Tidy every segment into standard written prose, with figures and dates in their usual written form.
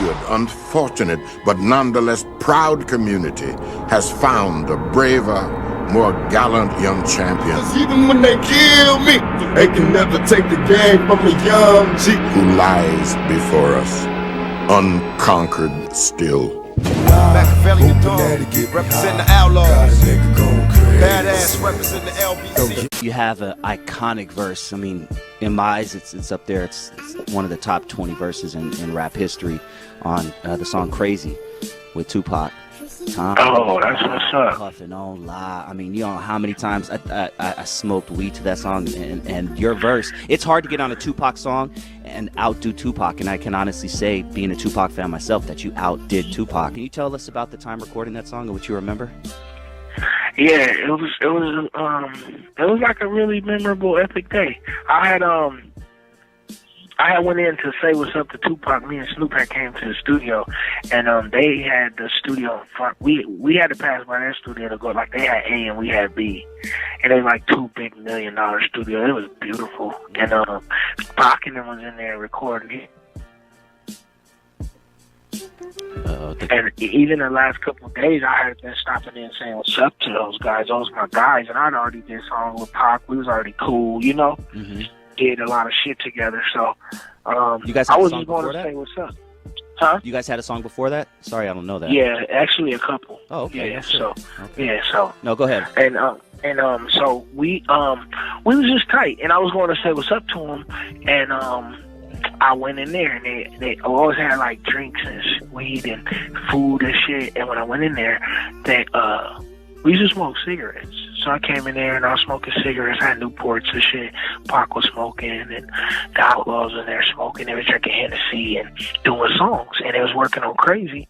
fractured, unfortunate, but nonetheless proud community has found a braver, more gallant young champion. Even when they kill me, they can never take the game from a young G. Who lies before us, unconquered still. MAKAVELI the dog, representing the Outlaws. Badass, representing the LBC. You have an iconic verse. I mean, in my eyes, it's up there. It's one of the top 20 verses in rap history on the song Krazy with Tupac. Oh, that's what's up. Puffin' on lie. I mean, you don't know how many times I smoked weed to that song, and your verse. It's hard to get on a Tupac song and outdo Tupac, and I can honestly say, being a Tupac fan myself, that you outdid Tupac. Can you tell us about the time recording that song and what you remember? Yeah, it was like a really memorable, epic day. I had went in to say what's up to Tupac. Me and Snoop had came to the studio, and they had the studio in front. We had to pass by their studio to go. Like, they had A and we had B, and they were like $2 big $1 million studio. It was beautiful, and Pac and them was in there recording it. And even the last couple of days, I had been stopping in saying what's up to those guys. Those my guys, and I'd already did songs with Pac. We was already cool, you know. Mm-hmm. Did a lot of shit together, so you guys I was just going to say what's up. Huh? You guys had a song before that? Sorry, I don't know that. Yeah, actually a couple. Oh, okay. Yeah, sure. So no, go ahead. And so we was just tight, and I was going to say what's up to him, and I went in there, and they always had like drinks and weed and food and shit, and when I went in there, we used to smoke cigarettes. So I came in there and I was smoking cigarettes. I had Newports and shit. Pac was smoking, and the Outlaws in there smoking. They was drinking Hennessy and doing songs, and they was working on Krazy.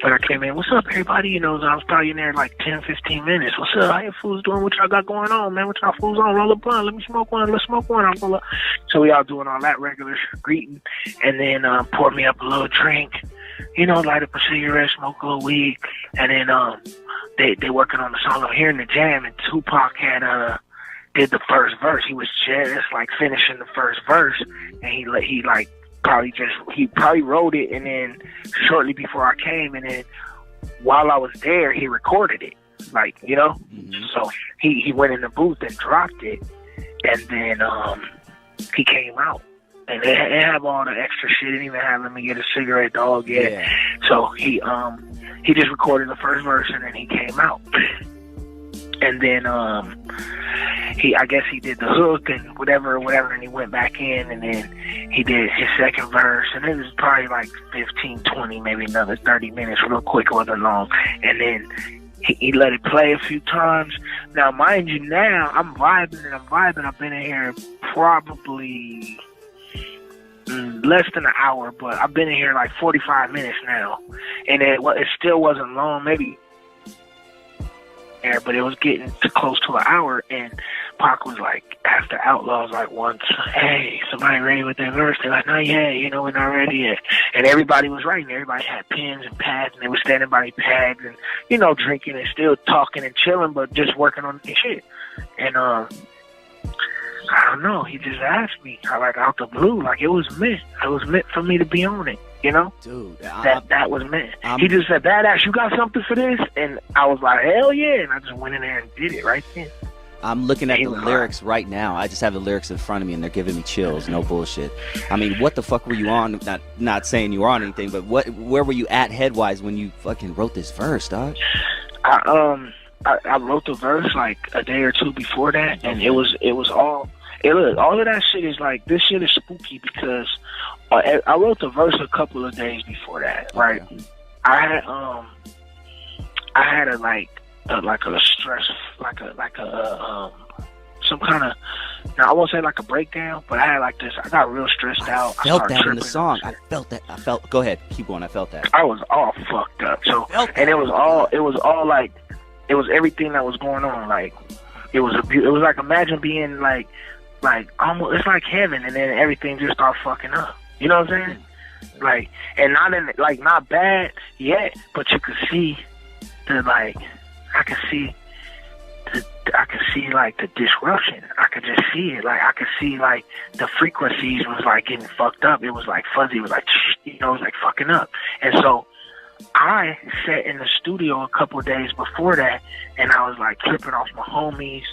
But I came in, what's up, everybody? You know, I was probably in there like 10, 15 minutes. What's up? How you fools doing? What y'all got going on, man? What y'all fools on? Roll a blunt. Let me smoke one. Let's smoke one. I'll roll up. So we all doing all that regular greeting, and then poured me up a little drink. You know, light up a cigarette, smoke a little weed, and then they working on the song. I'm hearing the jam, and Tupac had did the first verse. He was just like finishing the first verse, and he probably wrote it, and then shortly before I came, and then while I was there, he recorded it, like, you know. Mm-hmm. So he went in the booth and dropped it, and then he came out. And they have all the extra shit. They didn't even have let me get a cigarette dog yet. Yeah. So he just recorded the first verse, and then he came out. And then I guess he did the hook and whatever, and he went back in, and then he did his second verse, and it was probably like 15, 20, maybe another 30 minutes, real quick, it wasn't long. And then he let it play a few times. Now, mind you, now I'm vibing. I've been in here probably less than an hour, but I've been in here like 45 minutes now, and it still wasn't long, maybe, but it was getting close to an hour, and Pac was like, after Outlaws, like once, hey, somebody ready with their verse? They're like, not yet, you know, we're not ready yet. And everybody was writing. Everybody had pens and pads, and they were standing by their pads and, you know, drinking and still talking and chilling, but just working on their shit. And I don't know. He just asked me, like, out the blue, like it was meant. It was meant for me to be on it, you know? Dude, that was meant. He just said, "Badass, you got something for this?" And I was like, "Hell yeah!" And I just went in there and did it right then. I'm looking at the lyrics right now. I just have the lyrics in front of me, and they're giving me chills. No bullshit. I mean, what the fuck were you on? Not saying you were on anything, but where were you at headwise when you fucking wrote this verse, dog? I wrote the verse like a day or two before that, and it was all. All of that shit is like, this shit is spooky because I wrote the verse a couple of days before that, right? Okay. I had a stress, some kind of, now I won't say like a breakdown, but I had like this. I got real stressed out. I felt that in the song. I felt that. Go ahead, keep going. I felt that. I was all fucked up. So, and it was all like, it was everything that was going on. Like, it was like, imagine being like almost, it's like heaven, and then everything just start fucking up. You know what I'm saying? Like, and not bad yet, but you could see I could see see like the disruption. I could just see it. Like I could see like the frequencies was like getting fucked up. It was like fuzzy. It was like, you know, it was like fucking up. And so I sat in the studio a couple of days before that, and I was like tripping off my homies,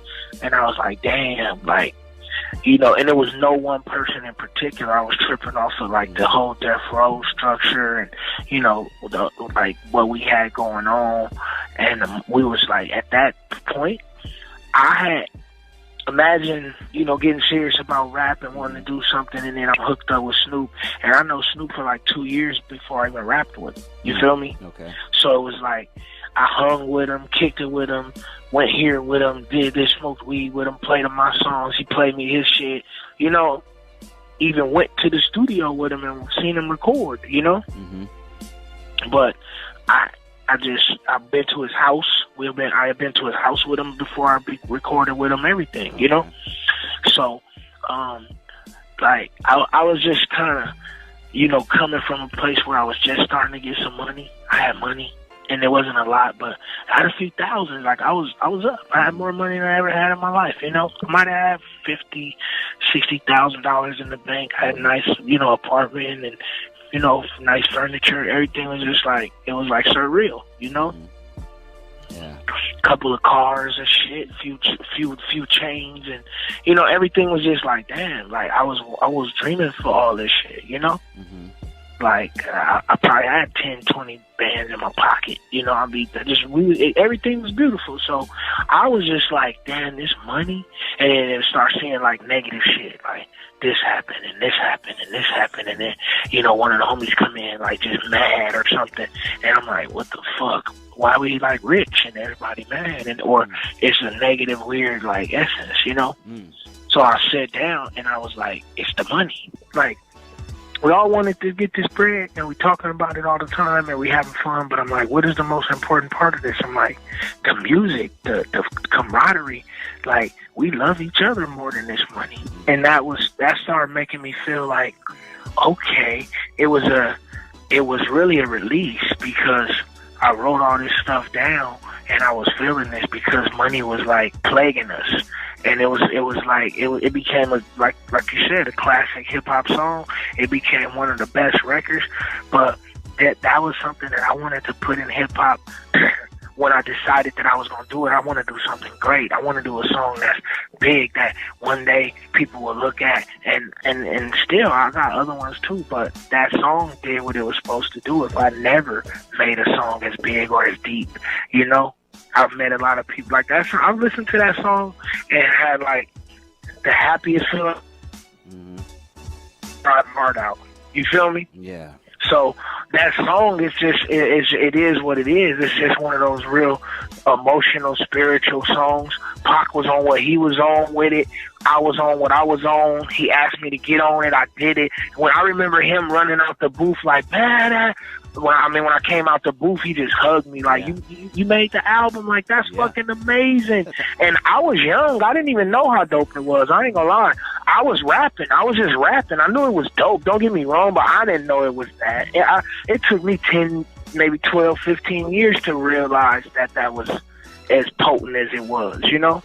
and I was like, damn, like, you know, and it was no one person in particular. I was tripping off of like the whole death row structure, and you know, like what we had going on, and we was like at that point, I had imagine, you know, getting serious about rap and wanting to do something, and then I'm hooked up with Snoop, and I know Snoop for like 2 years before I even rapped with him. You feel me? Okay. So it was like I hung with him, kicked it with him, went here with him, did this, smoked weed with him, played him my songs. He played me his shit. You know, even went to the studio with him and seen him record. You know, but I've been to his house. I have been to his house with him before I recorded with him. Everything, you know. So, like I was just kind of, you know, coming from a place where I was just starting to get some money. I had money, and there wasn't a lot, but I had a few thousand. Like I was up. I had more money than I ever had in my life. You know, I might have $50,000-$60,000 in the bank. I had a nice, you know, apartment and, you know, nice furniture. Everything was just like, it was like surreal, you know? Yeah. Couple of cars and shit, few chains, and, you know, everything was just like, damn, like I was dreaming for all this shit, you know? Like I probably had 10, 20 bands in my pocket, you know. Everything was beautiful. So I was just like, damn, this money, and then it start seeing like negative shit, like this happened and this happened and this happened, and then, you know, one of the homies come in like just mad or something, and I'm like, what the fuck? Why we like rich and everybody mad, and or it's a negative, weird like essence, you know? So I sat down and I was like, it's the money, like. We all wanted to get this bread, and we talking about it all the time, and we having fun, but I'm like, what is the most important part of this? I'm like, the music, the camaraderie, like, we love each other more than this money. And that started making me feel like, okay, it was really a release, because I wrote all this stuff down, and I was feeling this because money was like plaguing us. And it became like you said, a classic hip hop song. It became one of the best records, but that was something that I wanted to put in hip hop. When I decided that I was going to do it, I want to do something great. I want to do a song that's big, that one day people will look at, and still I got other ones too, but that song did what it was supposed to do. If I never made a song as big or as deep, you know, I've met a lot of people like that. I've listened to that song and had like the happiest feeling. Got heart out. You feel me? Yeah. So that song is just, it is what it is. It's just one of those real emotional, spiritual songs. Pac was on what he was on with it. I was on what I was on. He asked me to get on it. I did it. When I remember him running out the booth like, man, when I came out the booth, he just hugged me like, you made the album, like, that's fucking amazing. And I was young. I didn't even know how dope it was. I ain't gonna lie. I was rapping. I was just rapping. I knew it was dope. Don't get me wrong, but I didn't know it was that. It took me 10, maybe 12, 15 years to realize that was as potent as it was, you know?